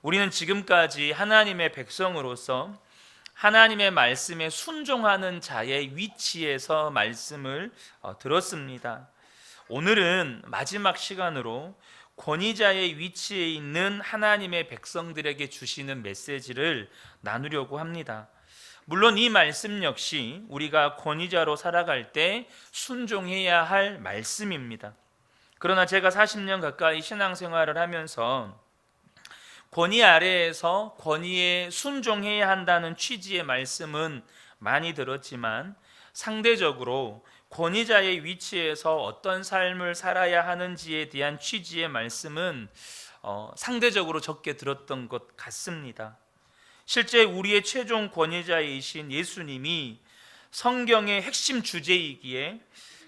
우리는 지금까지 하나님의 백성으로서 하나님의 말씀에 순종하는 자의 위치에서 말씀을 들었습니다. 오늘은 마지막 시간으로 권위자의 위치에 있는 하나님의 백성들에게 주시는 메시지를 나누려고 합니다. 물론 이 말씀 역시 우리가 권위자로 살아갈 때 순종해야 할 말씀입니다. 그러나 제가 40년 가까이 신앙생활을 하면서 권위 아래에서 권위에 순종해야 한다는 취지의 말씀은 많이 들었지만 상대적으로 권위자의 위치에서 어떤 삶을 살아야 하는지에 대한 취지의 말씀은 상대적으로 적게 들었던 것 같습니다. 실제 우리의 최종 권위자이신 예수님이 성경의 핵심 주제이기에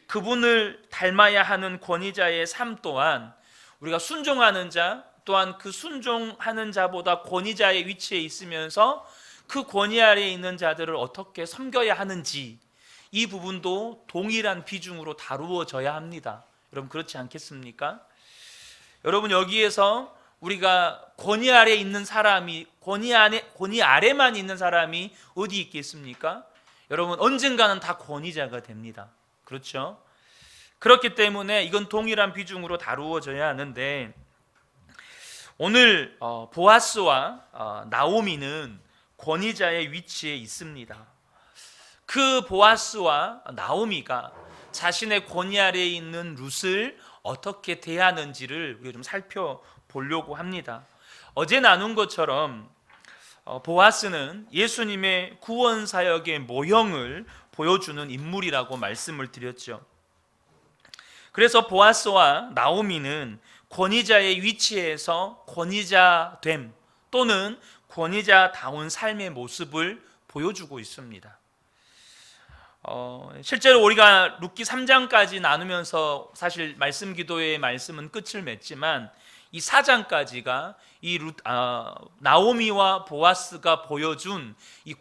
그분을 닮아야 하는 권위자의 삶 또한 우리가 순종하는 자, 또한 그 순종하는 자보다 권위자의 위치에 있으면서 그 권위 아래에 있는 자들을 어떻게 섬겨야 하는지, 이 부분도 동일한 비중으로 다루어져야 합니다. 여러분 그렇지 않겠습니까? 여러분 여기에서 우리가 권위 아래에 있는 사람이 권위 아래만 있는 사람이 어디 있겠습니까? 여러분 언젠가는 다 권위자가 됩니다. 그렇죠? 그렇기 때문에 이건 동일한 비중으로 다루어져야 하는데, 오늘 보아스와 나오미는 권위자의 위치에 있습니다. 그 보아스와 나오미가 자신의 권위 아래에 있는 룻을 어떻게 대하는지를 우리가 좀 살펴보려고 합니다. 어제 나눈 것처럼 보아스는 예수님의 구원 사역의 모형을 보여주는 인물이라고 말씀을 드렸죠. 그래서 보아스와 나오미는 권위자의 위치에서 권위자됨 또는 권위자다운 삶의 모습을 보여주고 있습니다. 실제로 우리가 룻기 3장까지 나누면서 사실 말씀 기도의 말씀은 끝을 맺지만 이 4장까지가 이 나오미와 보아스가 보여준 이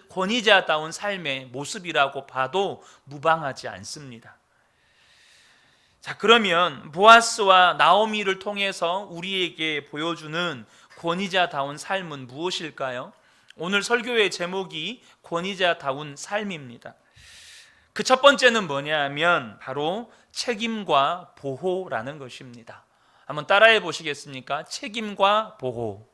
권위자다운 삶의 모습이라고 봐도 무방하지 않습니다. 자, 그러면 보아스와 나오미를 통해서 우리에게 보여주는 권위자다운 삶은 무엇일까요? 오늘 설교의 제목이 권위자다운 삶입니다. 그 첫 번째는 뭐냐면 바로 책임과 보호라는 것입니다. 한번 따라해 보시겠습니까? 책임과 보호.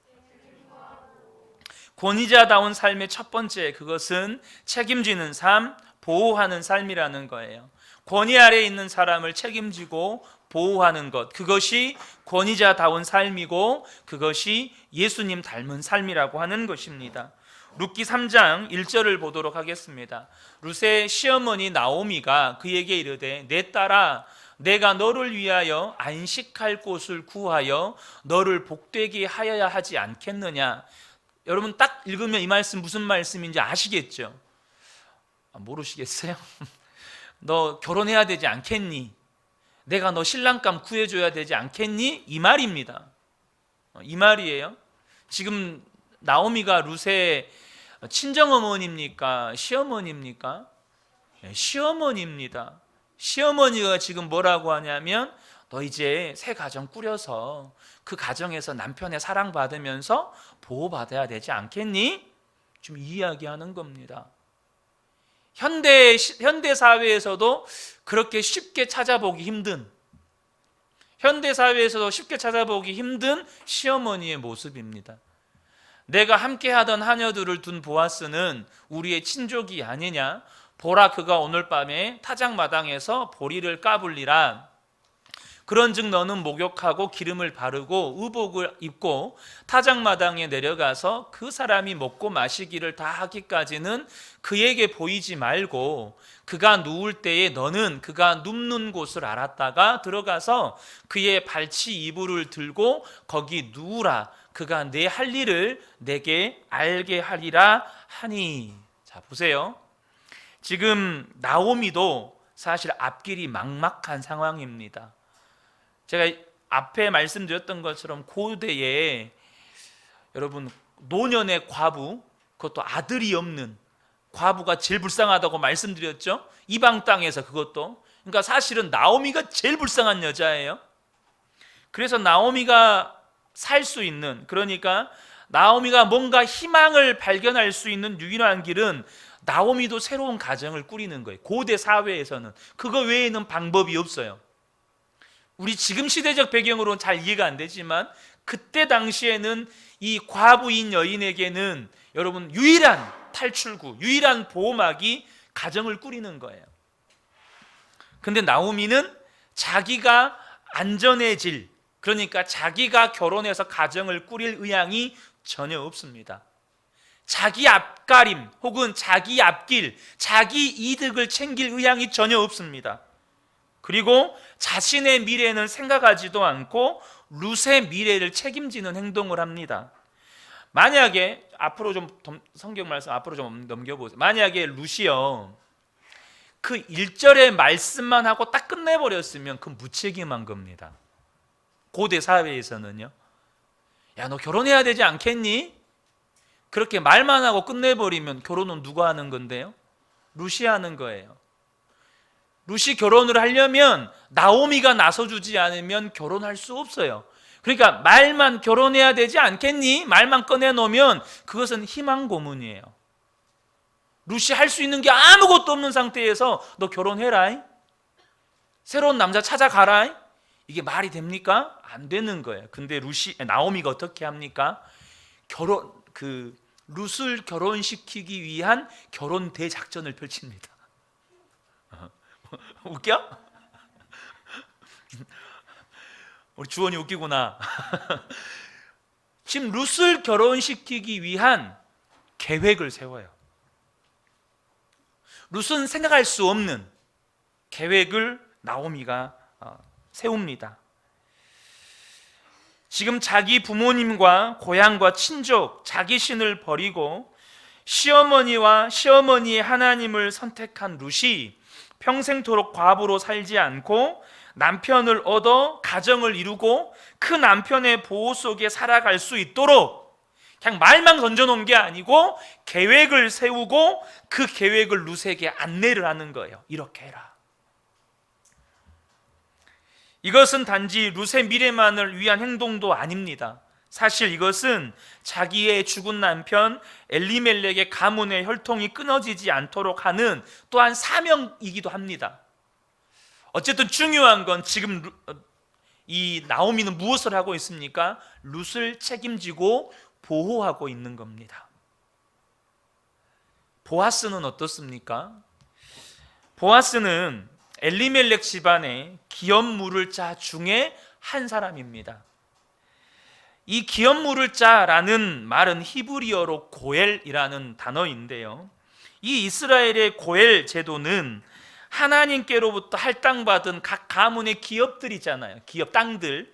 권위자다운 삶의 첫 번째, 그것은 책임지는 삶, 보호하는 삶이라는 거예요. 권위 아래에 있는 사람을 책임지고 보호하는 것, 그것이 권위자다운 삶이고 그것이 예수님 닮은 삶이라고 하는 것입니다. 룻기 3장 1절을 보도록 하겠습니다. 룻의 시어머니 나오미가 그에게 이르되 내 딸아, 내가 너를 위하여 안식할 곳을 구하여 너를 복되게 하여야 하지 않겠느냐. 여러분 딱 읽으면 이 말씀 무슨 말씀인지 아시겠죠? 모르시겠어요? 너 결혼해야 되지 않겠니? 내가 너 신랑감 구해줘야 되지 않겠니? 이 말입니다. 이 말이에요. 지금 나오미가 룻의 친정어머니입니까? 시어머니입니까? 시어머니입니다. 시어머니가 지금 뭐라고 하냐면 너 이제 새 가정 꾸려서 그 가정에서 남편의 사랑받으면서 보호받아야 되지 않겠니? 지금 이 이야기하는 겁니다. 현대 사회에서도 그렇게 쉽게 찾아보기 힘든, 현대 사회에서도 쉽게 찾아보기 힘든 시어머니의 모습입니다. 내가 함께하던 하녀들을 둔 보아스는 우리의 친족이 아니냐? 보라, 그가 오늘 밤에 타작마당에서 보리를 까불리라. 그런즉 너는 목욕하고 기름을 바르고 의복을 입고 타작마당에 내려가서 그 사람이 먹고 마시기를 다 하기까지는 그에게 보이지 말고 그가 누울 때에 너는 그가 눕는 곳을 알았다가 들어가서 그의 발치 이불을 들고 거기 누우라. 그가 내 할 일을 내게 알게 하리라 하니. 자, 보세요. 지금 나오미도 사실 앞길이 막막한 상황입니다. 제가 앞에 말씀드렸던 것처럼 고대에 여러분 노년의 과부, 그것도 아들이 없는 과부가 제일 불쌍하다고 말씀드렸죠. 이방 땅에서 그것도. 그러니까 사실은 나오미가 제일 불쌍한 여자예요. 그래서 나오미가 살 수 있는, 그러니까 나오미가 뭔가 희망을 발견할 수 있는 유일한 길은 나오미도 새로운 가정을 꾸리는 거예요. 고대 사회에서는 그거 외에는 방법이 없어요. 우리 지금 시대적 배경으로는 잘 이해가 안 되지만 그때 당시에는 이 과부인 여인에게는 여러분 유일한 탈출구, 유일한 보호막이 가정을 꾸리는 거예요. 근데 나오미는 자기가 안전해질, 그러니까 자기가 결혼해서 가정을 꾸릴 의향이 전혀 없습니다. 자기 앞가림 혹은 자기 앞길, 자기 이득을 챙길 의향이 전혀 없습니다. 그리고 자신의 미래는 생각하지도 않고 룻의 미래를 책임지는 행동을 합니다. 만약에 앞으로 좀 성경 말씀 앞으로 좀 넘겨보세요. 만약에 룻이요 그 1절의 말씀만 하고 딱 끝내버렸으면 그 무책임한 겁니다. 고대 사회에서는요. 야, 너 결혼해야 되지 않겠니? 그렇게 말만 하고 끝내버리면 결혼은 누가 하는 건데요? 룻이 하는 거예요. 룻이 결혼을 하려면 나오미가 나서주지 않으면 결혼할 수 없어요. 그러니까 말만 결혼해야 되지 않겠니? 말만 꺼내놓으면 그것은 희망 고문이에요. 룻이 할 수 있는 게 아무것도 없는 상태에서 너 결혼해라, 새로운 남자 찾아가라, 이게 말이 됩니까? 안 되는 거예요. 근데 나오미가 어떻게 합니까? 룻을 결혼시키기 위한 결혼 대작전을 펼칩니다. 웃겨? 우리 주원이 웃기구나. 지금 룻을 결혼시키기 위한 계획을 세워요. 룻은 생각할 수 없는 계획을 나오미가 세웁니다. 지금 자기 부모님과 고향과 친족, 자기 신을 버리고 시어머니와 시어머니의 하나님을 선택한 룻이 평생토록 과부로 살지 않고 남편을 얻어 가정을 이루고 그 남편의 보호 속에 살아갈 수 있도록 그냥 말만 던져놓은 게 아니고 계획을 세우고 그 계획을 룻에게 안내를 하는 거예요. 이렇게 해라. 이것은 단지 룻의 미래만을 위한 행동도 아닙니다. 사실 이것은 자기의 죽은 남편 엘리멜렉의 가문의 혈통이 끊어지지 않도록 하는 또한 사명이기도 합니다. 어쨌든 중요한 건 지금 이 나오미는 무엇을 하고 있습니까? 룻을 책임지고 보호하고 있는 겁니다. 보아스는 어떻습니까? 보아스는 엘리멜렉 집안의 기업 물을 자 중에 한 사람입니다. 이 기업 물을 자라는 말은 히브리어로 고엘이라는 단어인데요. 이 이스라엘의 고엘 제도는 하나님께로부터 할당받은 각 가문의 기업들이잖아요. 기업 땅들.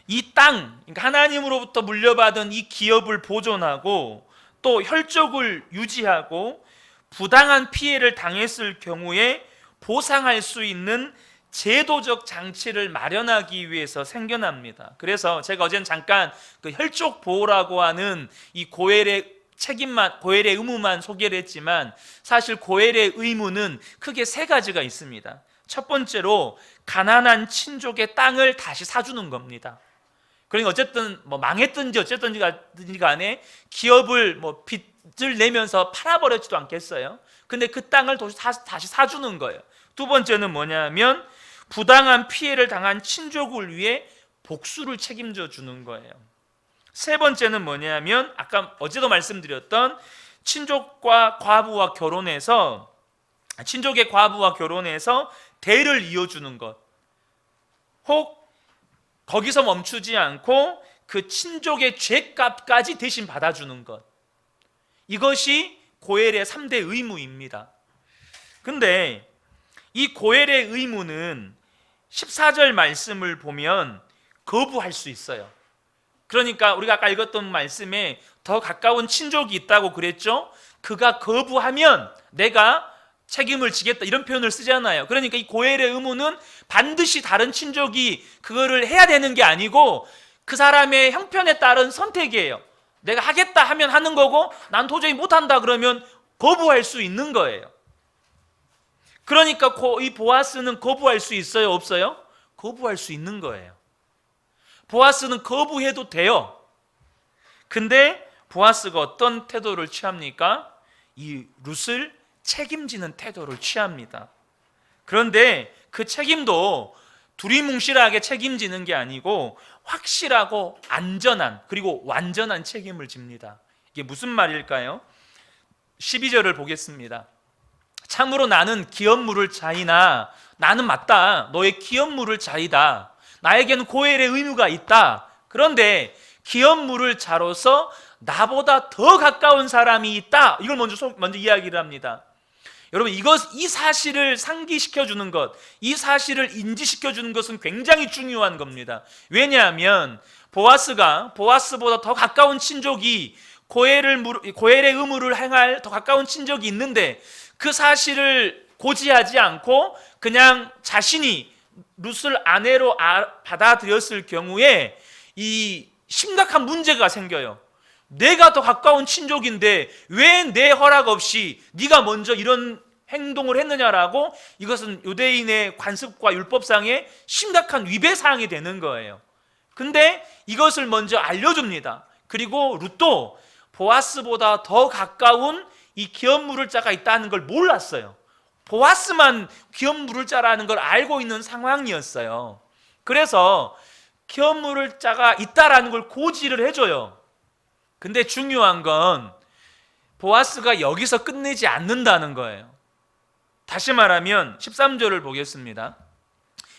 이 땅, 그러니까 하나님으로부터 물려받은 이 기업을 보존하고 또 혈족을 유지하고 부당한 피해를 당했을 경우에 보상할 수 있는 제도적 장치를 마련하기 위해서 생겨납니다. 그래서 제가 어제는 잠깐 그 혈족 보호라고 하는 이 고엘의 책임만, 고엘의 의무만 소개를 했지만 사실 고엘의 의무는 크게 세 가지가 있습니다. 첫 번째로 가난한 친족의 땅을 다시 사주는 겁니다. 그러니까 어쨌든 뭐 망했든지 어쨌든지 간에 기업을 뭐 빚을 내면서 팔아버렸지도 않겠어요. 근데 그 땅을 다시 사주는 거예요. 두 번째는 뭐냐면 부당한 피해를 당한 친족을 위해 복수를 책임져 주는 거예요. 세 번째는 뭐냐면 아까 어제도 말씀드렸던 친족의 과부와 결혼해서 대를 이어주는 것, 혹 거기서 멈추지 않고 그 친족의 죄값까지 대신 받아주는 것, 이것이 고엘의 3대 의무입니다. 근데 이 고엘의 의무는 14절 말씀을 보면 거부할 수 있어요. 그러니까 우리가 아까 읽었던 말씀에 더 가까운 친족이 있다고 그랬죠? 그가 거부하면 내가 책임을 지겠다 이런 표현을 쓰잖아요. 그러니까 이 고엘의 의무는 반드시 다른 친족이 그거를 해야 되는 게 아니고 그 사람의 형편에 따른 선택이에요. 내가 하겠다 하면 하는 거고 난 도저히 못한다 그러면 거부할 수 있는 거예요. 그러니까 이 보아스는 거부할 수 있어요? 없어요? 거부할 수 있는 거예요. 보아스는 거부해도 돼요. 근데 보아스가 어떤 태도를 취합니까? 이 룻을 책임지는 태도를 취합니다. 그런데 그 책임도 두리뭉실하게 책임지는 게 아니고 확실하고 안전한, 그리고 완전한 책임을 집니다. 이게 무슨 말일까요? 12절을 보겠습니다. 참으로 나는 기업 물을 자이나, 나는 맞다, 너의 기업 물을 자이다, 나에게는 고엘의 의무가 있다. 그런데 기업 물을 자로서 나보다 더 가까운 사람이 있다. 이걸 먼저 이야기를 합니다. 여러분, 이 사실을 상기시켜 주는 것, 이 사실을 인지시켜 주는 것은 굉장히 중요한 겁니다. 왜냐하면 보아스보다 더 가까운 친족이 고엘의 의무를 행할 더 가까운 친족이 있는데, 그 사실을 고지하지 않고 그냥 자신이 룻을 아내로 받아들였을 경우에 이 심각한 문제가 생겨요. 내가 더 가까운 친족인데 왜 내 허락 없이 네가 먼저 이런 행동을 했느냐라고, 이것은 유대인의 관습과 율법상의 심각한 위배 사항이 되는 거예요. 근데 이것을 먼저 알려줍니다. 그리고 룻도 보아스보다 더 가까운 이 기업 물을 자가 있다는 걸 몰랐어요. 보아스만 기업 물을 자라는 걸 알고 있는 상황이었어요. 그래서 기업 물을 자가 있다라는 걸 고지를 해줘요. 근데 중요한 건 보아스가 여기서 끝내지 않는다는 거예요. 다시 말하면 13절을 보겠습니다.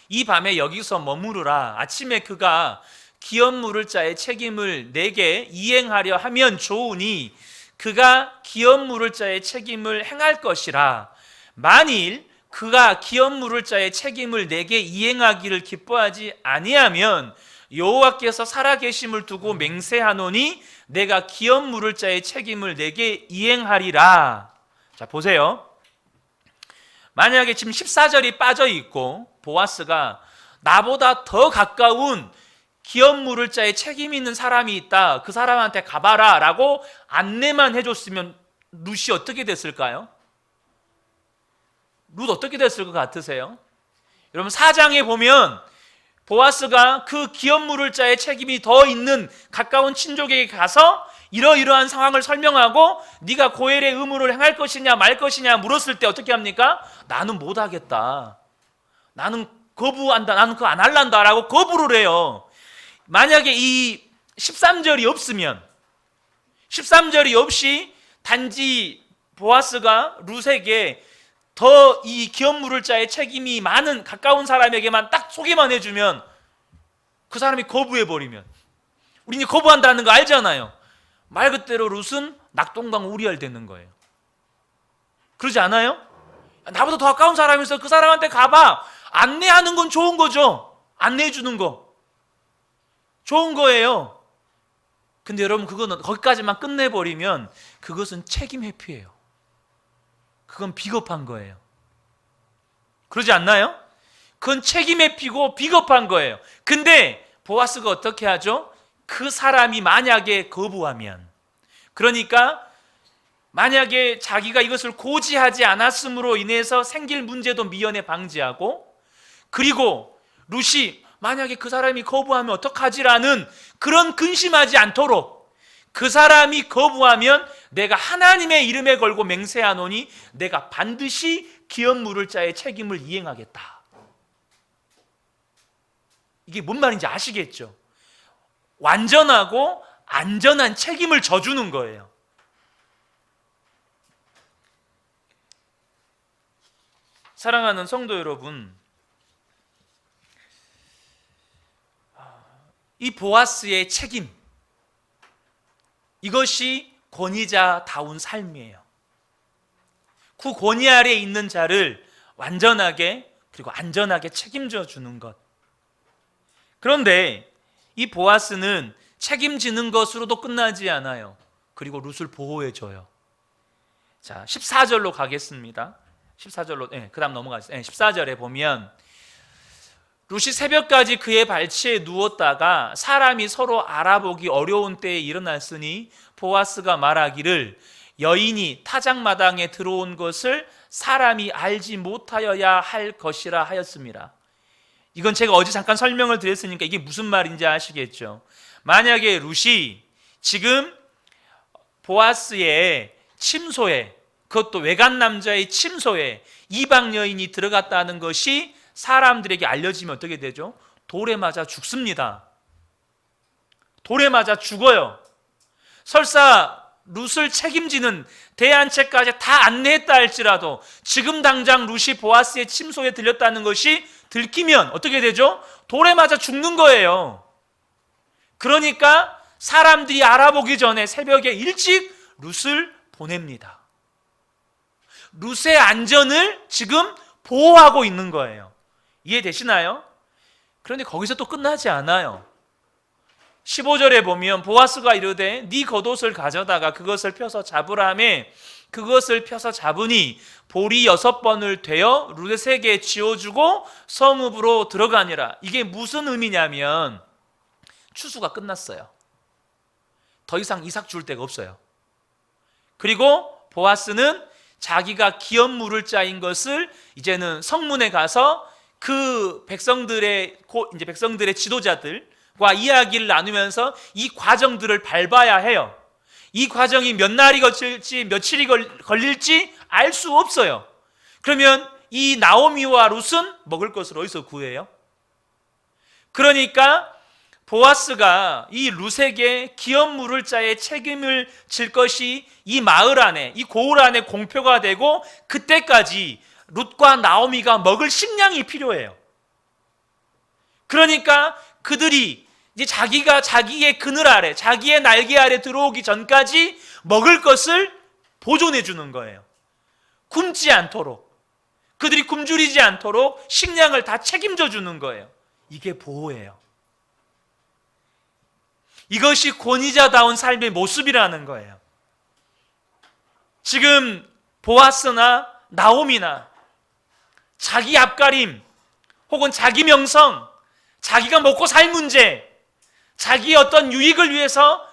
이 밤에 여기서 머무르라. 아침에 그가 기업 물을 자의 책임을 내게 이행하려 하면 좋으니 그가 기업 물을 자의 책임을 행할 것이라. 만일 그가 기업 물을 자의 책임을 내게 이행하기를 기뻐하지 아니하면 여호와께서 살아계심을 두고 맹세하노니 내가 기업 물을 자의 책임을 내게 이행하리라. 자, 보세요. 만약에 지금 14절이 빠져 있고 보아스가 나보다 더 가까운 기업 물을 자의 책임 있는 사람이 있다, 그 사람한테 가봐라 라고 안내만 해줬으면 룻이 어떻게 됐을까요? 룻 어떻게 됐을 것 같으세요? 여러분, 4장에 보면 보아스가 그 기업 물을 자의 책임이 더 있는 가까운 친족에게 가서 이러이러한 상황을 설명하고 네가 고엘의 의무를 행할 것이냐 말 것이냐 물었을 때 어떻게 합니까? 나는 못하겠다, 나는 거부한다, 나는 그거 안 할란다 라고 거부를 해요. 만약에 이 13절이 없으면, 13절이 없이 단지 보아스가 룻에게 더 이 기업 물을 자의 책임이 많은 가까운 사람에게만 딱 소개만 해주면, 그 사람이 거부해버리면, 우리는 거부한다는 거 알잖아요. 말 그대로 룻은 낙동강 우리알 되는 거예요. 그러지 않아요? 나보다 더 가까운 사람이 있어, 그 사람한테 가봐. 안내하는 건 좋은 거죠. 안내해 주는 거 좋은 거예요. 근데 여러분, 그거는 거기까지만 끝내버리면 그것은 책임 회피예요. 그건 비겁한 거예요. 그러지 않나요? 그건 책임 회피고 비겁한 거예요. 근데 보아스가 어떻게 하죠? 그 사람이 만약에 거부하면, 그러니까 만약에 자기가 이것을 고지하지 않았음으로 인해서 생길 문제도 미연에 방지하고, 그리고 룻이 만약에 그 사람이 거부하면 어떡하지라는 그런 근심하지 않도록, 그 사람이 거부하면 내가 하나님의 이름에 걸고 맹세하노니 내가 반드시 기업 물을 자의 책임을 이행하겠다. 이게 뭔 말인지 아시겠죠? 완전하고 안전한 책임을 져주는 거예요. 사랑하는 성도 여러분, 이 보아스의 책임, 이것이 권위자다운 삶이에요. 그 권위 아래에 있는 자를 완전하게 그리고 안전하게 책임져 주는 것. 그런데 이 보아스는 책임지는 것으로도 끝나지 않아요. 그리고 룻을 보호해 줘요. 자, 14절로 가겠습니다. 14절로, 그 다음 넘어가겠습니다. 14절에 보면 룻이 새벽까지 그의 발치에 누웠다가 사람이 서로 알아보기 어려운 때에 일어났으니 보아스가 말하기를 여인이 타작마당에 들어온 것을 사람이 알지 못하여야 할 것이라 하였습니다. 이건 제가 어제 잠깐 설명을 드렸으니까 이게 무슨 말인지 아시겠죠? 만약에 룻이 지금 보아스의 침소에, 그것도 외간 남자의 침소에 이방 여인이 들어갔다는 것이 사람들에게 알려지면 어떻게 되죠? 돌에 맞아 죽습니다. 돌에 맞아 죽어요. 설사 룻을 책임지는 대안책까지 다 안내했다 할지라도 지금 당장 룻이 보아스의 침소에 들렸다는 것이 들키면 어떻게 되죠? 돌에 맞아 죽는 거예요. 그러니까 사람들이 알아보기 전에 새벽에 일찍 룻을 보냅니다. 룻의 안전을 지금 보호하고 있는 거예요. 이해되시나요? 그런데 거기서 또 끝나지 않아요. 15절에 보면 보아스가 이르되 네 겉옷을 가져다가 그것을 펴서 잡으라매 그것을 펴서 잡으니 볼이 6번을 되어 룻에게 지어주고 성읍으로 들어가니라. 이게 무슨 의미냐면 추수가 끝났어요. 더 이상 이삭 줄 데가 없어요. 그리고 보아스는 자기가 기업물을 짜인 것을 이제는 성문에 가서 그 백성들의 지도자들과 이야기를 나누면서 이 과정들을 밟아야 해요. 이 과정이 몇 날이 거칠지 며칠이 걸릴지 알 수 없어요. 그러면 이 나오미와 룻은 먹을 것을 어디서 구해요? 그러니까 보아스가 이 룻에게 기업물을 짜에 책임을 질 것이 이 마을 안에, 이 고을 안에 공표가 되고 그때까지 룻과 나오미가 먹을 식량이 필요해요. 그러니까 그들이 이제 자기가 자기의 그늘 아래, 자기의 날개 아래 들어오기 전까지 먹을 것을 보존해 주는 거예요. 굶지 않도록, 그들이 굶주리지 않도록 식량을 다 책임져 주는 거예요. 이게 보호예요. 이것이 권위자다운 삶의 모습이라는 거예요. 지금 보아스나 나오미나 자기 앞가림 혹은 자기 명성, 자기가 먹고 살 문제, 자기의 어떤 유익을 위해서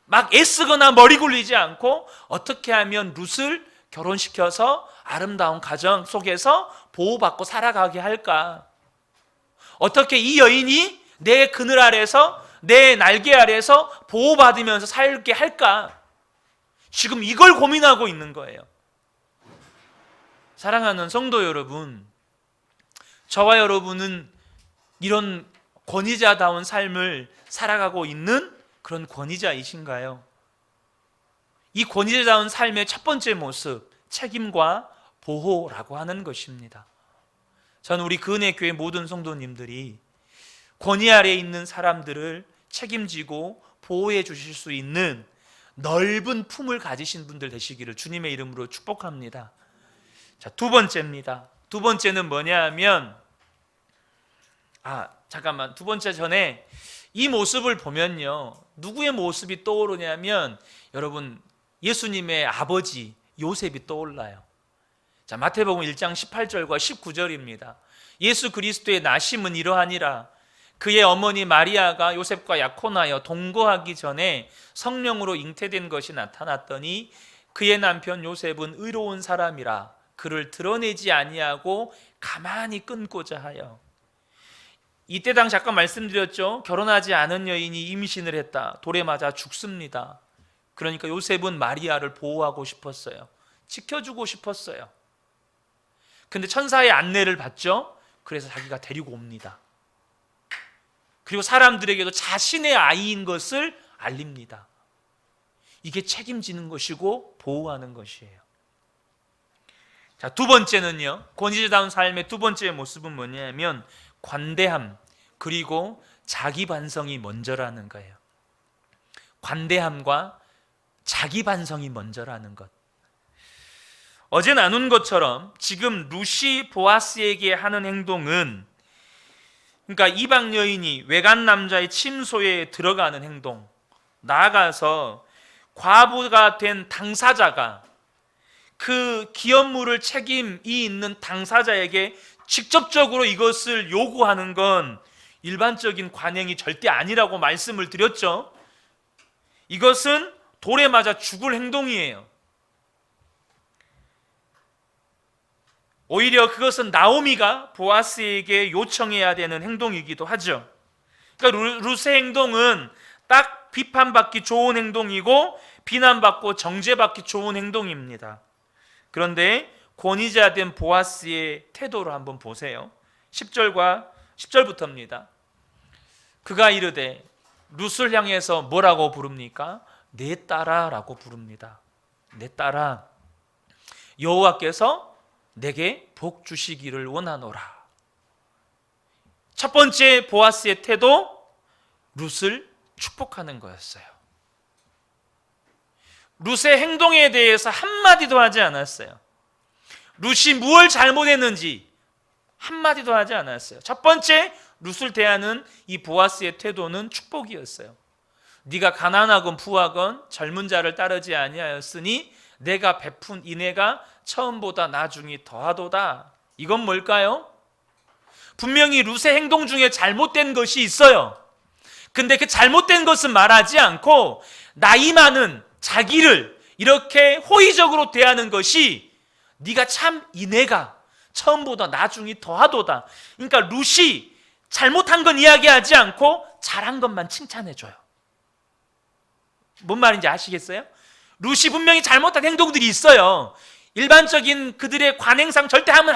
막 애쓰거나 머리 굴리지 않고 어떻게 하면 룻을 결혼시켜서 아름다운 가정 속에서 보호받고 살아가게 할까? 어떻게 이 여인이 내 그늘 아래서, 내 날개 아래서 보호받으면서 살게 할까? 지금 이걸 고민하고 있는 거예요. 사랑하는 성도 여러분, 저와 여러분은 이런 권위자다운 삶을 살아가고 있는 그런 권위자이신가요? 이 권위자다운 삶의 첫 번째 모습, 책임과 보호라고 하는 것입니다. 저는 우리 그은혜교회 모든 성도님들이 권위 아래에 있는 사람들을 책임지고 보호해 주실 수 있는 넓은 품을 가지신 분들 되시기를 주님의 이름으로 축복합니다. 자, 두 번째입니다. 두 번째는 뭐냐 하면 두 번째 전에 이 모습을 보면요, 누구의 모습이 떠오르냐면 여러분 예수님의 아버지 요셉이 떠올라요. 자, 마태복음 1장 18절과 19절입니다. 예수 그리스도의 나심은 이러하니라. 그의 어머니 마리아가 요셉과 약혼하여 동거하기 전에 성령으로 잉태된 것이 나타났더니 그의 남편 요셉은 의로운 사람이라 그를 드러내지 아니하고 가만히 끊고자 하여. 이때 당시 아까 말씀드렸죠. 결혼하지 않은 여인이 임신을 했다. 돌에 맞아 죽습니다. 그러니까 요셉은 마리아를 보호하고 싶었어요. 지켜주고 싶었어요. 근데 천사의 안내를 받죠. 그래서 자기가 데리고 옵니다. 그리고 사람들에게도 자신의 아이인 것을 알립니다. 이게 책임지는 것이고 보호하는 것이에요. 자, 두 번째는요, 권위자다운 삶의 두 번째 모습은 뭐냐면 관대함 그리고 자기 반성이 먼저라는 거예요. 관대함과 자기 반성이 먼저라는 것. 어제 나눈 것처럼 지금 룻이 보아스에게 하는 행동은, 그러니까 이방 여인이 외간 남자의 침소에 들어가는 행동, 나아가서 과부가 된 당사자가 그 기업물을 책임이 있는 당사자에게 직접적으로 이것을 요구하는 건 일반적인 관행이 절대 아니라고 말씀을 드렸죠. 이것은 돌에 맞아 죽을 행동이에요. 오히려 그것은 나오미가 보아스에게 요청해야 되는 행동이기도 하죠. 그러니까 룻의 행동은 딱 비판받기 좋은 행동이고 비난받고 정죄받기 좋은 행동입니다. 그런데 권위자된 보아스의 태도를 한번 보세요. 10절부터입니다. 그가 이르되, 룻을 향해서 뭐라고 부릅니까? 내 딸아라고 부릅니다. 내 딸아, 여호와께서 내게 복 주시기를 원하노라. 첫 번째 보아스의 태도, 룻을 축복하는 거였어요. 룻의 행동에 대해서 한마디도 하지 않았어요. 룻이 무엇을 잘못했는지 한마디도 하지 않았어요. 첫 번째, 룻을 대하는 이 보아스의 태도는 축복이었어요. 네가 가난하건 부하건 젊은 자를 따르지 아니하였으니 내가 베푼 인애가 처음보다 나중이 더하도다. 이건 뭘까요? 분명히 룻의 행동 중에 잘못된 것이 있어요. 근데 그 잘못된 것은 말하지 않고 나이 많은 자기를 이렇게 호의적으로 대하는 것이 네가 참 인애가 처음보다 나중이 더하도다. 그러니까 룻이 잘못한 건 이야기하지 않고 잘한 것만 칭찬해줘요. 뭔 말인지 아시겠어요? 룻이 분명히 잘못한 행동들이 있어요. 일반적인 그들의 관행상 절대 하면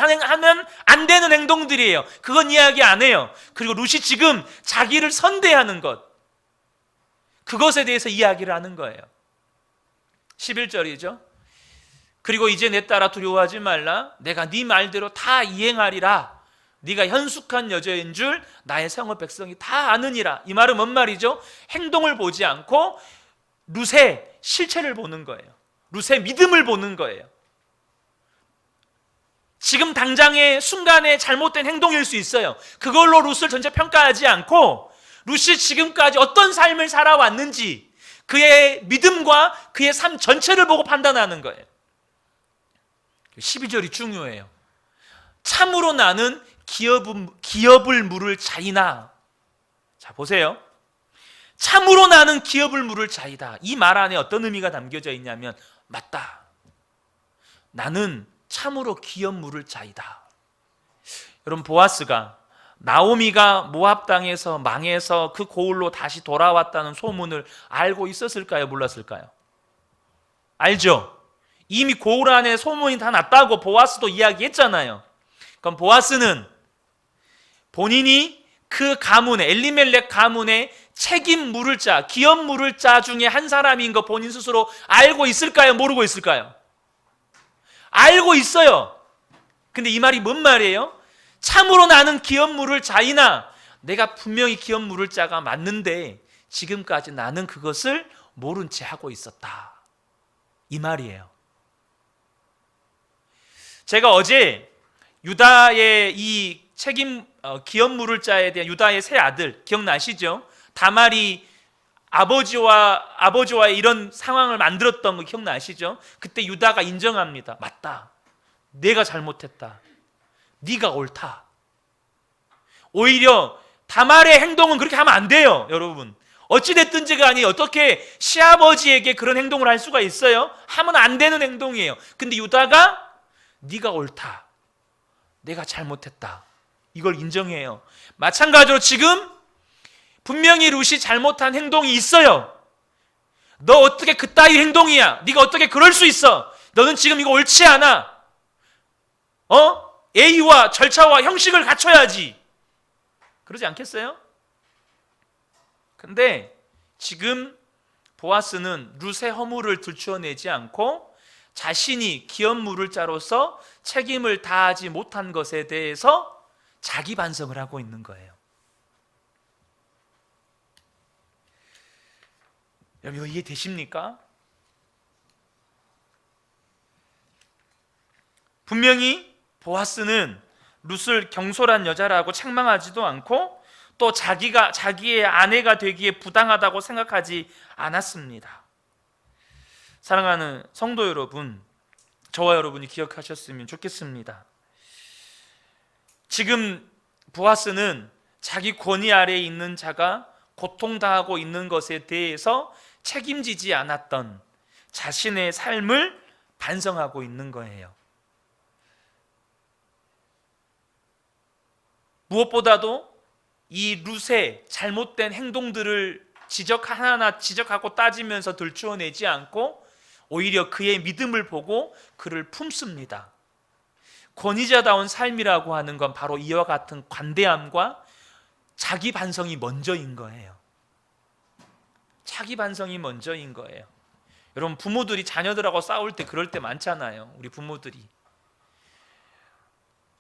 안 되는 행동들이에요. 그건 이야기 안 해요. 그리고 룻이 지금 자기를 선대하는 것, 그것에 대해서 이야기를 하는 거예요. 11절이죠. 그리고 이제 내 딸아 두려워하지 말라. 내가 네 말대로 다 이행하리라. 네가 현숙한 여자인 줄 나의 성읍 백성이 다 아느니라. 이 말은 뭔 말이죠? 행동을 보지 않고 룻의 실체를 보는 거예요. 룻의 믿음을 보는 거예요. 지금 당장의 순간에 잘못된 행동일 수 있어요. 그걸로 룻을 전체 평가하지 않고 룻이 지금까지 어떤 삶을 살아왔는지 그의 믿음과 그의 삶 전체를 보고 판단하는 거예요. 12절이 중요해요. 참으로 나는 기업을 물을 자이나. 자, 보세요. 참으로 나는 기업을 물을 자이다. 이 말 안에 어떤 의미가 담겨져 있냐면, 맞다, 나는 참으로 기업 물을 자이다. 여러분, 보아스가 나오미가 모압 땅에서 망해서 그 고을로 다시 돌아왔다는 소문을 알고 있었을까요? 몰랐을까요? 알죠? 이미 고을 안에 소문이 다 났다고 보아스도 이야기했잖아요. 그럼 보아스는 본인이 그 가문의, 엘리멜렉 가문의 책임 물을 자, 기업 물을 자 중에 한 사람인 거 본인 스스로 알고 있을까요? 모르고 있을까요? 알고 있어요. 근데 이 말이 뭔 말이에요? 참으로 나는 기업 물을 자이나, 내가 분명히 기업 물을 자가 맞는데 지금까지 나는 그것을 모른 채 하고 있었다. 이 말이에요. 제가 어제 유다의 이 기업 물을 자에 대한 유다의 세 아들 기억나시죠? 다말이 아버지와의 이런 상황을 만들었던 거 기억나시죠? 그때 유다가 인정합니다. 맞다, 내가 잘못했다, 네가 옳다. 오히려 다말의 행동은 그렇게 하면 안 돼요. 여러분, 어찌됐든지 간에 어떻게 시아버지에게 그런 행동을 할 수가 있어요? 하면 안 되는 행동이에요. 근데 유다가 네가 옳다, 내가 잘못했다, 이걸 인정해요. 마찬가지로 지금 분명히 룻이 잘못한 행동이 있어요. 너 어떻게 그따위 행동이야? 네가 어떻게 그럴 수 있어? 너는 지금 이거 옳지 않아. 예의와 절차와 형식을 갖춰야지. 그러지 않겠어요? 근데 지금 보아스는 룻의 허물을 들추어내지 않고 자신이 기업 물을 자로서 책임을 다하지 못한 것에 대해서 자기 반성을 하고 있는 거예요. 여러분, 이해되십니까? 분명히 보아스는 룻을 경솔한 여자라고 책망하지도 않고 또 자기의 아내가 되기에 부당하다고 생각하지 않았습니다. 사랑하는 성도 여러분, 저와 여러분이 기억하셨으면 좋겠습니다. 지금 보아스는 자기 권위 아래에 있는 자가 고통당하고 있는 것에 대해서 책임지지 않았던 자신의 삶을 반성하고 있는 거예요. 무엇보다도 이 룻의 잘못된 행동들을 하나하나 지적하고 따지면서 들추어내지 않고 오히려 그의 믿음을 보고 그를 품습니다. 권위자다운 삶이라고 하는 건 바로 이와 같은 관대함과 자기 반성이 먼저인 거예요. 자기 반성이 먼저인 거예요. 여러분, 부모들이 자녀들하고 싸울 때 그럴 때 많잖아요. 우리 부모들이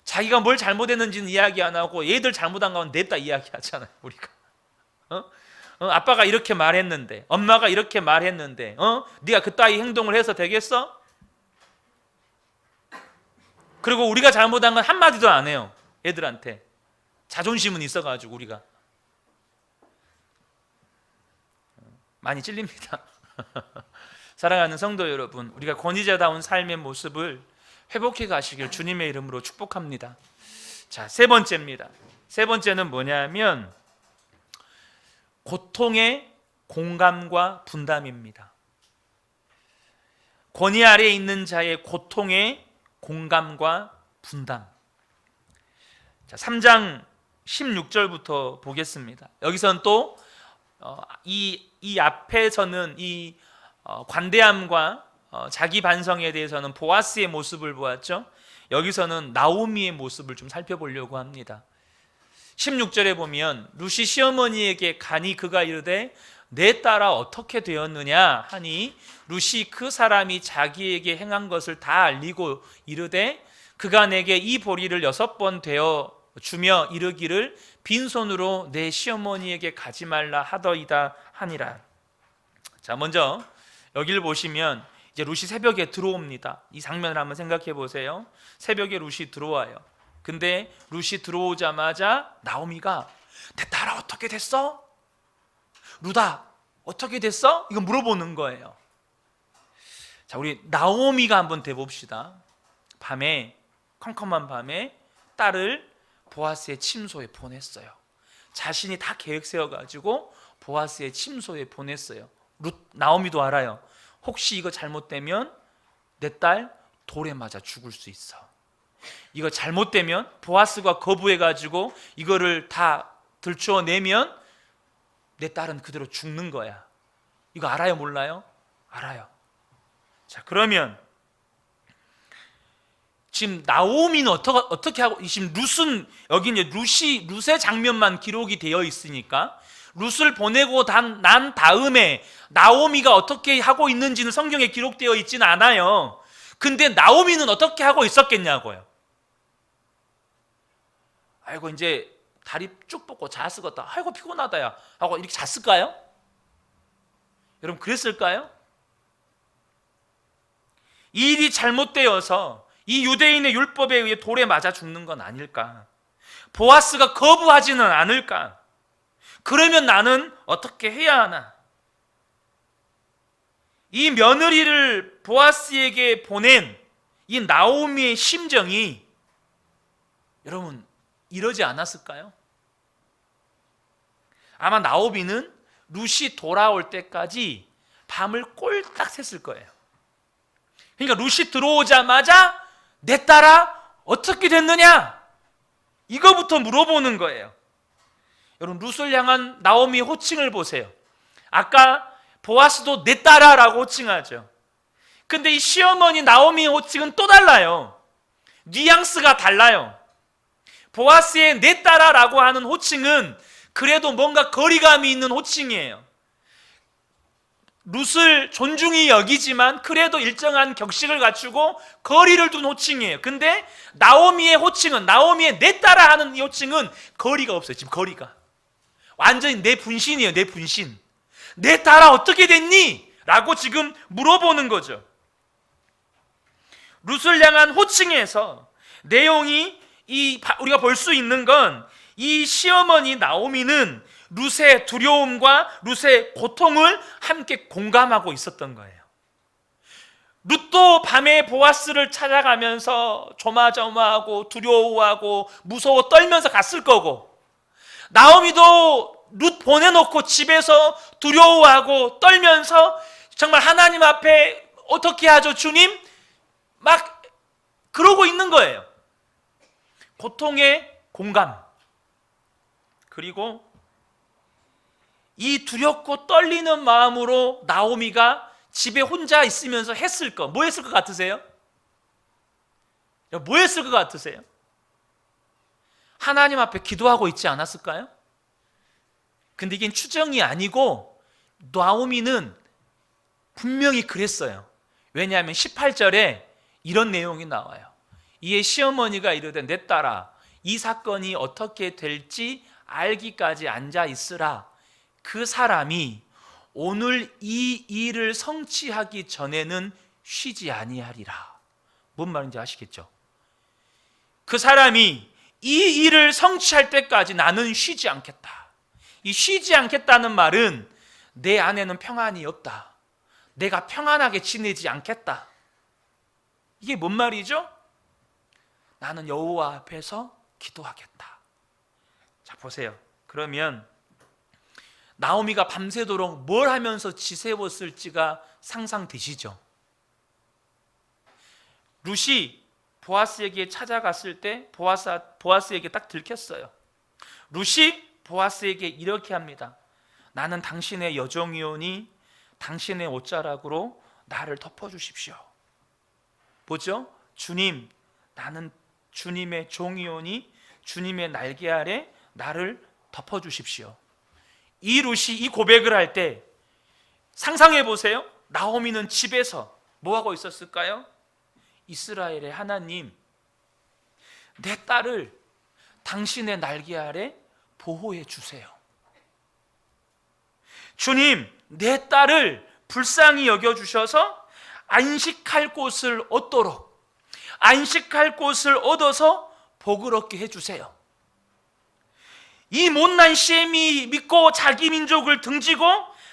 자기가 뭘 잘못했는지는 이야기 안 하고 얘들 잘못한 건 냈다 이야기 하잖아요. 우리가 아빠가 이렇게 말했는데, 엄마가 이렇게 말했는데 네가 그따위 행동을 해서 되겠어? 그리고 우리가 잘못한 건 한마디도 안 해요. 애들한테. 자존심은 있어가지고 우리가 많이 찔립니다. 사랑하는 성도 여러분, 우리가 권위자다운 삶의 모습을 회복해 가시길 주님의 이름으로 축복합니다. 자, 세 번째입니다. 세 번째는 뭐냐면 고통의 공감과 분담입니다. 권위 아래에 있는 자의 고통의 공감과 분담. 자, 3장 16절부터 보겠습니다. 여기서는 또 이 앞에서는 이 관대함과 자기 반성에 대해서는 보아스의 모습을 보았죠. 여기서는 나오미의 모습을 좀 살펴보려고 합니다. 16절에 보면 룻이 시어머니에게 가니 그가 이르되 내 딸아 어떻게 되었느냐 하니 룻이 그 사람이 자기에게 행한 것을 다 알리고 이르되 그가 내게 이 보리를 6번 되어 주며 이르기를 빈손으로 내 시어머니에게 가지 말라 하더이다 하니라. 자, 먼저 여기를 보시면 이제 룻이 새벽에 들어옵니다. 이 장면을 한번 생각해 보세요. 새벽에 룻이 들어와요. 근데 룻이 들어오자마자 나오미가 내 딸아 어떻게 됐어? 룻아 어떻게 됐어? 이거 물어보는 거예요. 자, 우리 나오미가 한번 대봅시다. 밤에, 컴컴한 밤에 딸을 보아스의 침소에 보냈어요. 자신이 다 계획 세워가지고 보아스의 침소에 보냈어요. 나오미도 알아요. 혹시 이거 잘못되면 내 딸 돌에 맞아 죽을 수 있어. 이거 잘못되면 보아스가 거부해가지고 이거를 다 들추어내면 내 딸은 그대로 죽는 거야. 이거 알아요, 몰라요? 알아요. 자, 그러면 지금 나오미는 어떻게 하고, 지금 룻은 여기 이제 룻의 장면만 기록이 되어 있으니까 룻을 보내고 난 다음에 나오미가 어떻게 하고 있는지는 성경에 기록되어 있지는 않아요. 근데 나오미는 어떻게 하고 있었겠냐고요. 아이고 이제 다리 쭉 뻗고 잤었겠다. 아이고 피곤하다 야 하고 이렇게 잤을까요? 여러분 그랬을까요? 이 일이 잘못되어서 이 유대인의 율법에 의해 돌에 맞아 죽는 건 아닐까? 보아스가 거부하지는 않을까? 그러면 나는 어떻게 해야 하나? 이 며느리를 보아스에게 보낸 이 나오미의 심정이 여러분 이러지 않았을까요? 아마 나오미는 룻이 돌아올 때까지 밤을 꼴딱 샜을 거예요. 그러니까 룻이 들어오자마자 내 딸아 어떻게 됐느냐? 이거부터 물어보는 거예요. 여러분 룻을 향한 나오미의 호칭을 보세요. 아까 보아스도 내 딸아라고 호칭하죠. 근데 이 시어머니 나오미의 호칭은 또 달라요. 뉘앙스가 달라요. 보아스의 내 딸아라고 하는 호칭은 그래도 뭔가 거리감이 있는 호칭이에요. 룻을 존중히 여기지만 그래도 일정한 격식을 갖추고 거리를 둔 호칭이에요. 근데 나오미의 호칭은, 나오미의 내 딸아 하는 이 호칭은 거리가 없어요. 지금 거리가 완전히 내 분신이에요. 내 분신. 내 딸아 어떻게 됐니? 라고 지금 물어보는 거죠. 룻을 향한 호칭에서 내용이 우리가 볼 수 있는 건 이 시어머니 나오미는 룻의 두려움과 룻의 고통을 함께 공감하고 있었던 거예요. 룻도 밤에 보아스를 찾아가면서 조마조마하고 두려워하고 무서워 떨면서 갔을 거고, 나오미도 룻 보내놓고 집에서 두려워하고 떨면서 정말 하나님 앞에 어떻게 하죠 주님? 막 그러고 있는 거예요. 고통의 공감, 그리고 이 두렵고 떨리는 마음으로 나오미가 집에 혼자 있으면서 했을 거, 뭐 했을 것 같으세요? 뭐 했을 것 같으세요? 하나님 앞에 기도하고 있지 않았을까요? 근데 이게 추정이 아니고 나오미는 분명히 그랬어요. 왜냐하면 18절에 이런 내용이 나와요. 이에 시어머니가 이르되 내 딸아 이 사건이 어떻게 될지 알기까지 앉아 있으라. 그 사람이 오늘 이 일을 성취하기 전에는 쉬지 아니하리라. 뭔 말인지 아시겠죠? 그 사람이 이 일을 성취할 때까지 나는 쉬지 않겠다. 이 쉬지 않겠다는 말은 내 안에는 평안이 없다. 내가 평안하게 지내지 않겠다. 이게 뭔 말이죠? 나는 여호와 앞에서 기도하겠다. 자, 보세요. 그러면 나오미가 밤새도록 뭘 하면서 지새웠을지가 상상되시죠? 룻이 보아스에게 찾아갔을 때 보아스에게 딱 들켰어요. 룻이 보아스에게 이렇게 합니다. 나는 당신의 여종이오니 당신의 옷자락으로 나를 덮어주십시오. 보죠? 주님, 나는 주님의 종이오니 주님의 날개 아래 나를 덮어주십시오. 이 룻이 이 고백을 할 때 상상해 보세요. 나오미는 집에서 뭐 하고 있었을까요? 이스라엘의 하나님, 내 딸을 당신의 날개 아래 보호해 주세요. 주님, 내 딸을 불쌍히 여겨주셔서 안식할 곳을 얻도록, 안식할 곳을 얻어서 복을 얻게 해주세요. 이 못난 셈이 믿고 자기 민족을 등지고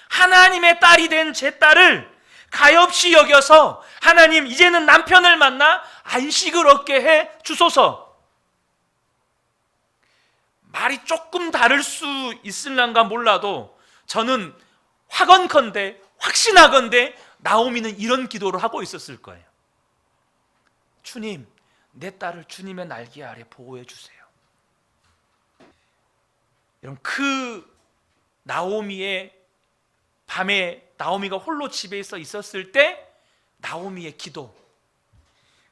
하나님의 딸이 된 제 딸을 가엾이 여겨서 하나님 이제는 남편을 만나 안식을 얻게 해 주소서. 말이 조금 다를 수 있을란가 몰라도 저는 확언컨대 확신하건대 나오미는 이런 기도를 하고 있었을 거예요. 주님, 내 딸을 주님의 날개 아래 보호해 주세요. 여러분, 그 나오미의 밤에 나오미가 홀로 집에 있었을 때 나오미의 기도,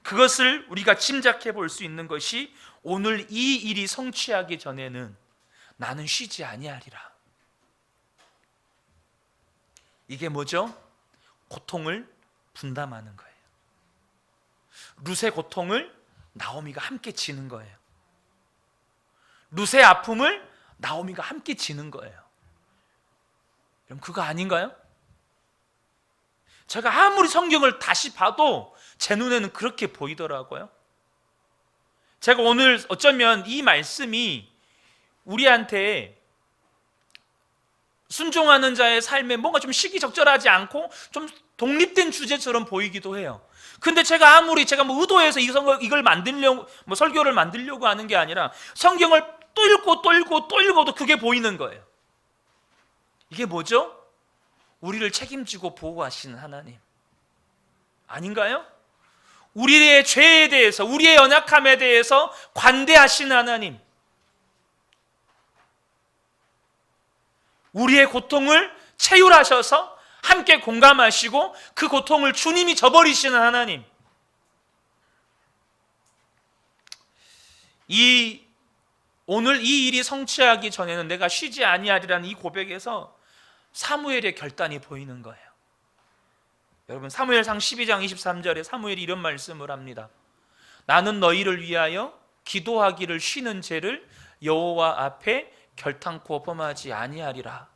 그것을 우리가 짐작해 볼 수 있는 것이 오늘 이 일이 성취하기 전에는 나는 쉬지 아니하리라. 이게 뭐죠? 고통을 분담하는 거예요. 룻의 고통을 나오미가 함께 지는 거예요. 룻의 아픔을 나오미가 함께 지는 거예요. 그럼 그거 아닌가요? 제가 아무리 성경을 다시 봐도 제 눈에는 그렇게 보이더라고요. 제가 오늘 어쩌면 이 말씀이 우리한테 순종하는 자의 삶에 뭔가 좀 시기적절하지 않고 좀 독립된 주제처럼 보이기도 해요. 근데 제가 아무리 뭐 의도해서 이걸 만들려고, 뭐 설교를 만들려고 하는 게 아니라 성경을 또 읽고 또 읽고 또 읽어도 그게 보이는 거예요. 이게 뭐죠? 우리를 책임지고 보호하시는 하나님 아닌가요? 우리의 죄에 대해서, 우리의 연약함에 대해서 관대하신 하나님, 우리의 고통을 체휼하셔서 함께 공감하시고 그 고통을 주님이 져버리시는 하나님. 오늘 이 일이 성취하기 전에는 내가 쉬지 아니하리라는 이 고백에서 사무엘의 결단이 보이는 거예요. 여러분, 사무엘상 12장 23절에 사무엘이 이런 말씀을 합니다. 나는 너희를 위하여 기도하기를 쉬는 죄를 여호와 앞에 결탄코 범하지 아니하리라.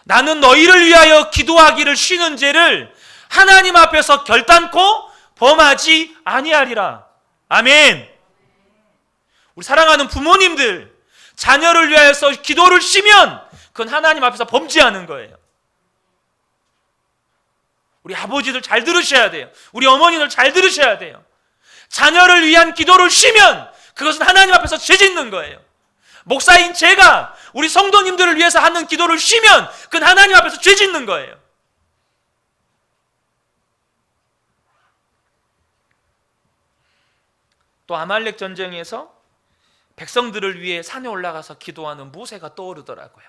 나는 너희를 위하여 기도하기를 쉬는 죄를 하나님 앞에서 결단코 범하지 아니하리라. 아멘. 우리 사랑하는 부모님들, 자녀를 위하여서 기도를 쉬면 그건 하나님 앞에서 범죄하는 거예요. 우리 아버지들 잘 들으셔야 돼요. 우리 어머니들 잘 들으셔야 돼요. 자녀를 위한 기도를 쉬면 그것은 하나님 앞에서 죄 짓는 거예요. 목사인 제가 우리 성도님들을 위해서 하는 기도를 쉬면 그건 하나님 앞에서 죄 짓는 거예요. 또 아말렉 전쟁에서 백성들을 위해 산에 올라가서 기도하는 모세가 떠오르더라고요.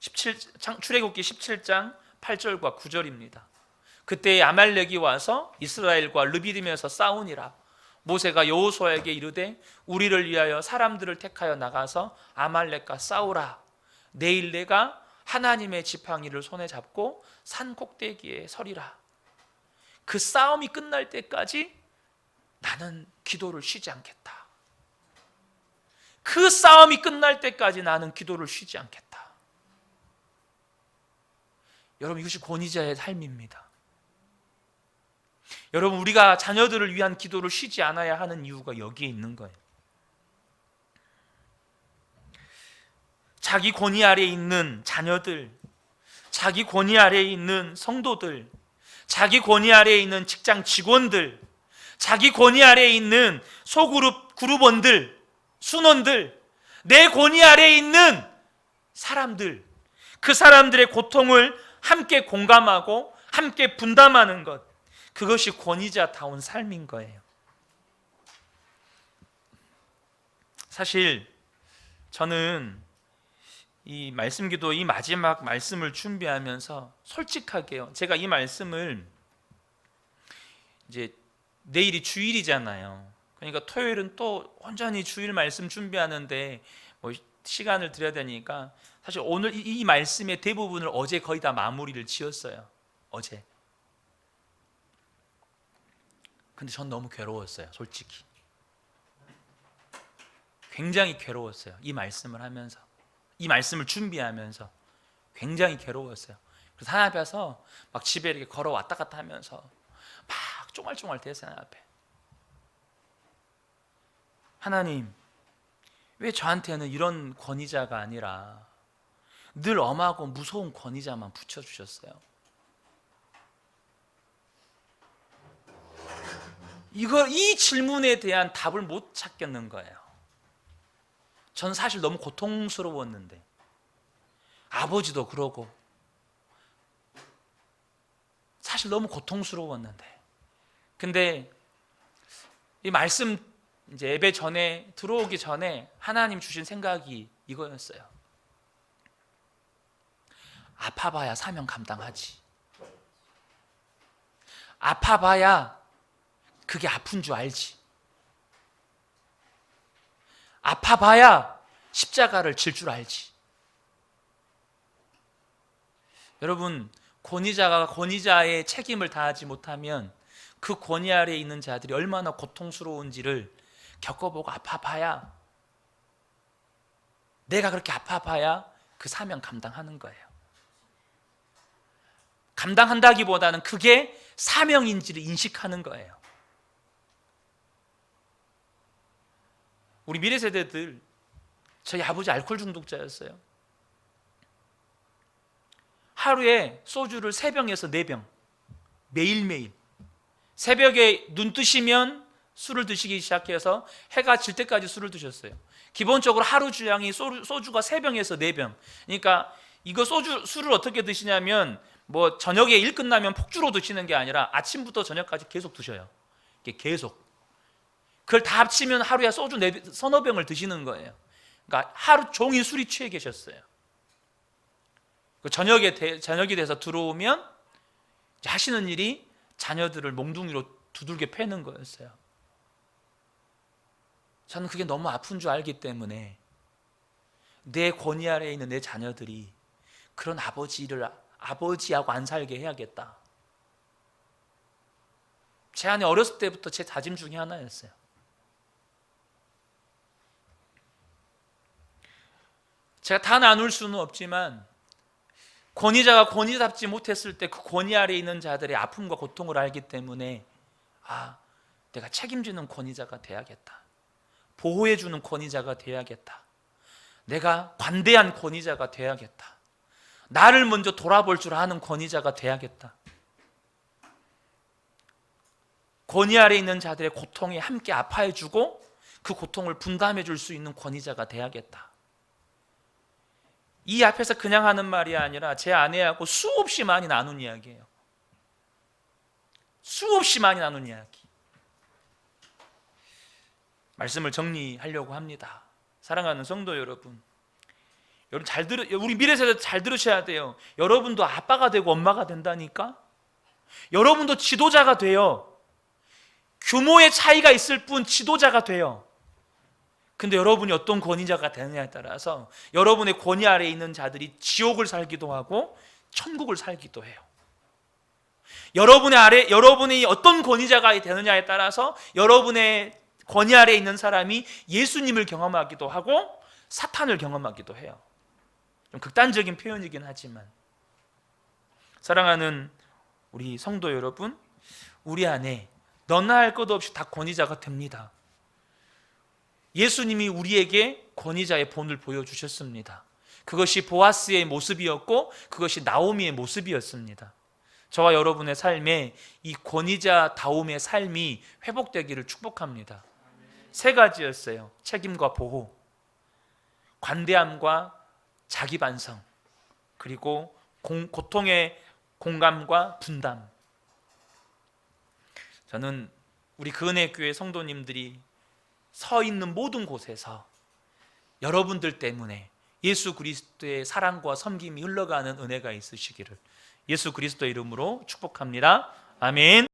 출애굽기 17장 8절과 9절입니다. 그때 아말렉이 와서 이스라엘과 르비딤에서 싸우니라. 모세가 여호수아에게 이르되 우리를 위하여 사람들을 택하여 나가서 아말렉과 싸우라. 내일 내가 하나님의 지팡이를 손에 잡고 산 꼭대기에 서리라. 그 싸움이 끝날 때까지 나는 기도를 쉬지 않겠다. 그 싸움이 끝날 때까지 나는 기도를 쉬지 않겠다. 여러분, 이것이 권위자의 삶입니다. 여러분, 우리가 자녀들을 위한 기도를 쉬지 않아야 하는 이유가 여기에 있는 거예요. 자기 권위 아래에 있는 자녀들, 자기 권위 아래에 있는 성도들, 자기 권위 아래에 있는 직장 직원들, 자기 권위 아래에 있는 소그룹 그룹원들, 순원들, 내 권위 아래에 있는 사람들, 그 사람들의 고통을 함께 공감하고 함께 분담하는 것, 그것이 권위자다운 삶인 거예요. 사실 저는 이 말씀기도 이 마지막 말씀을 준비하면서 솔직하게요, 제가 이 말씀을 이제 내일이 주일이잖아요. 그러니까 토요일은 또 온전히 주일 말씀 준비하는데 뭐 시간을 들여야 되니까 사실 오늘 이 말씀의 대부분을 어제 거의 다 마무리를 지었어요. 어제. 근데 전 너무 괴로웠어요, 솔직히. 굉장히 괴로웠어요. 이 말씀을 하면서, 이 말씀을 준비하면서 굉장히 괴로웠어요. 그래서 하나님 앞에서 막 집에 이렇게 걸어 왔다 갔다 하면서 막 쫑알쫑알 대었어요. 하나님 앞에. 하나님, 왜 저한테는 이런 권위자가 아니라 늘 엄하고 무서운 권위자만 붙여주셨어요? 이 질문에 대한 답을 못 찾겠는 거예요. 전 사실 너무 고통스러웠는데, 아버지도 그러고 사실 너무 고통스러웠는데, 근데 이 말씀 이제 예배 전에 들어오기 전에 하나님 주신 생각이 이거였어요. 아파봐야 사명 감당하지. 아파봐야 그게 아픈 줄 알지. 아파봐야 십자가를 질 줄 알지. 여러분, 권위자가 권위자의 책임을 다하지 못하면 그 권위 아래에 있는 자들이 얼마나 고통스러운지를 겪어보고 아파봐야, 내가 그렇게 아파봐야 그 사명 감당하는 거예요. 감당한다기보다는 그게 사명인지를 인식하는 거예요. 우리 미래 세대들, 저희 아버지 알코올 중독자였어요. 하루에 소주를 3병에서 4병 매일매일, 새벽에 눈 뜨시면 술을 드시기 시작해서 해가 질 때까지 술을 드셨어요. 기본적으로 하루 주량이 소주가 3병에서 4병. 그러니까 이거 술을 어떻게 드시냐면, 뭐 저녁에 일 끝나면 폭주로 드시는 게 아니라 아침부터 저녁까지 계속 드셔요. 계속. 그걸 다 합치면 하루에 소주 4-5병을 드시는 거예요. 그러니까 하루 종일 술이 취해 계셨어요. 저녁이 돼서 들어오면 하시는 일이 자녀들을 몽둥이로 두들겨 패는 거였어요. 저는 그게 너무 아픈 줄 알기 때문에 내 권위 아래에 있는 내 자녀들이 그런 아버지하고 안 살게 해야겠다. 제 안에 어렸을 때부터 제 다짐 중에 하나였어요. 제가 다 나눌 수는 없지만, 권위자가 권위답지 못했을 때 그 권위 아래에 있는 자들의 아픔과 고통을 알기 때문에, 내가 책임지는 권위자가 돼야겠다. 보호해주는 권위자가 돼야겠다. 내가 관대한 권위자가 돼야겠다. 나를 먼저 돌아볼 줄 아는 권위자가 돼야겠다. 권위 아래에 있는 자들의 고통에 함께 아파해주고 그 고통을 분담해줄 수 있는 권위자가 돼야겠다. 이 앞에서 그냥 하는 말이 아니라 제 아내하고 수없이 많이 나눈 이야기예요. 수없이 많이 나눈 이야기. 말씀을 정리하려고 합니다. 사랑하는 성도 여러분, 우리 미래세대 잘 들으셔야 돼요. 여러분도 아빠가 되고 엄마가 된다니까. 여러분도 지도자가 돼요. 규모의 차이가 있을 뿐 지도자가 돼요. 근데 여러분이 어떤 권위자가 되느냐에 따라서 여러분의 권위 아래에 있는 자들이 지옥을 살기도 하고 천국을 살기도 해요. 여러분이 어떤 권위자가 되느냐에 따라서 여러분의 권위 아래에 있는 사람이 예수님을 경험하기도 하고 사탄을 경험하기도 해요. 좀 극단적인 표현이긴 하지만, 사랑하는 우리 성도 여러분, 우리 안에 너나 할 것 없이 다 권위자가 됩니다. 예수님이 우리에게 권위자의 본을 보여주셨습니다. 그것이 보아스의 모습이었고 그것이 나오미의 모습이었습니다. 저와 여러분의 삶에 이 권위자다움의 삶이 회복되기를 축복합니다. 세 가지였어요. 책임과 보호, 관대함과 자기 반성, 그리고 고통의 공감과 분담. 저는 우리 그은혜교회 성도님들이 서 있는 모든 곳에서 여러분들 때문에 예수 그리스도의 사랑과 섬김이 흘러가는 은혜가 있으시기를 예수 그리스도의 이름으로 축복합니다. 아멘.